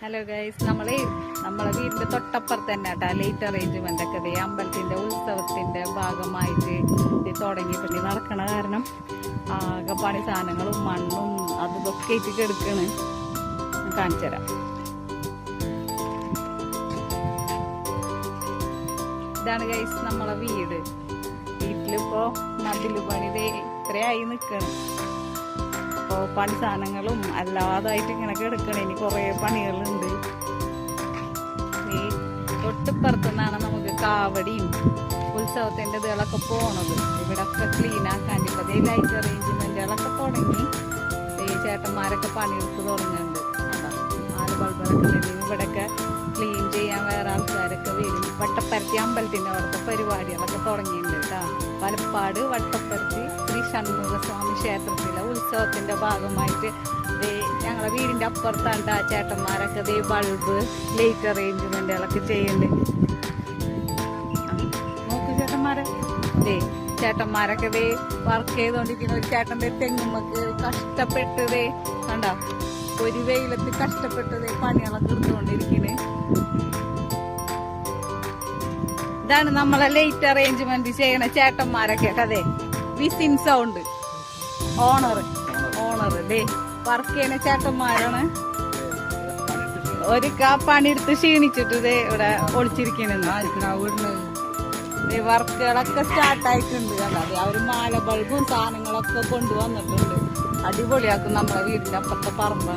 Hello guys, നമ്മളെ വീടിന്റെ തൊട്ടപ്പുറത്ത് തന്നെ കേട്ടോ ലൈറ്റ് അറേഞ്ച്മെന്റ് ഒക്കെ അമ്പലത്തിന്റെ ഉത്സവത്തിന്റെ ഭാഗമായിട്ട് തുടങ്ങി പിന്നെ നടക്കണ കാരണം ആകെ പണി സാധനങ്ങളും മണ്ണും അതൊക്കെ ആയിട്ട് കിടക്കണ്. കാണിച്ചു തരാം. ഇതാണ് ഗൈസ് നമ്മളെ വീട്ടിലിപ്പോ മതില് പണി ഇത്രയായി നിൽക്കണം. അപ്പോൾ പണി സാധനങ്ങളും അല്ലാതായിട്ട് ഇങ്ങനെ കിടക്കണം. ഇനി കുറേ പണികളുണ്ട്. ഈ തൊട്ടിപ്പുറത്തുനിന്നാണ് നമുക്ക് കാവടിയും ഉത്സവത്തിന്റെ ഇതുകളൊക്കെ പോണത്. ഇവിടെ ഒക്കെ ക്ലീൻ ആക്കാൻ ഇപ്പൊ ലൈറ്റ് അറേഞ്ച്മെന്റുകളൊക്കെ തുടങ്ങി. ഈ ചേട്ടന്മാരൊക്കെ പണിയെടുത്ത് തുടങ്ങുന്നുണ്ട്. ആല് ബൾബുകളൊക്കെ ഇവിടെയൊക്കെ ക്ലീൻ ചെയ്യാൻ വേറെ ആൾക്കാരൊക്കെ വരും. വട്ടപ്പരത്തി അമ്പലത്തിന്റെ അവിടുത്തെ പരിപാടികളൊക്കെ തുടങ്ങിയിട്ടുണ്ട് കേട്ടോ. പാലപ്പാട് വട്ടപ്പരത്തി ശ്രീ ഷൺമുഖസ്വാമി ക്ഷേത്രത്തിലെ ഉത്സവത്തിന്റെ ഭാഗമായിട്ട് ഞങ്ങളെ വീടിന്റെ അപ്പുറത്താണ്ട് ആ ചേട്ടന്മാരൊക്കെ ബൾബ് ലൈറ്റ് അറേഞ്ച്മെന്റുകളൊക്കെ ചെയ്യുന്നുണ്ട്. നോക്ക് ചേട്ടന്മാരൊക്കെ വർക്ക് ചെയ്തോണ്ടിരിക്കുന്ന ഒരു ചേട്ടന്റെ തെങ്ങുമ്മക്ക് കഷ്ടപ്പെട്ടതേ കണ്ട ഒരു വെയിലത്ത് കഷ്ടപ്പെട്ടതേ പണികളൊക്കെ എടുത്തുകൊണ്ടിരിക്കണേ. ഇതാണ് നമ്മളെ ലൈറ്റ് അറേഞ്ച്മെന്റ് ചെയ്യണ ചേട്ടന്മാരൊക്കെ അതെ. വിസിൻ സൗണ്ട് ഓണർ വർക്ക് ചെയ്യണ ചേട്ടന്മാരാണ്. ഒരു പണിയെടുത്ത് ക്ഷീണിച്ചിട്ട് ഇവിടെ ഒളിച്ചിരിക്കണെന്ന് വർക്കുകളൊക്കെ സ്റ്റാർട്ടായിട്ടുണ്ട്. അല്ലാതെ അവര് മാല ബൾബും സാധനങ്ങളൊക്കെ കൊണ്ടുവന്നിട്ടുണ്ട്. അടിപൊളിയാക്കും നമ്മളെ വീടിന്റെ അപ്പുറത്തെ പറമ്പ്.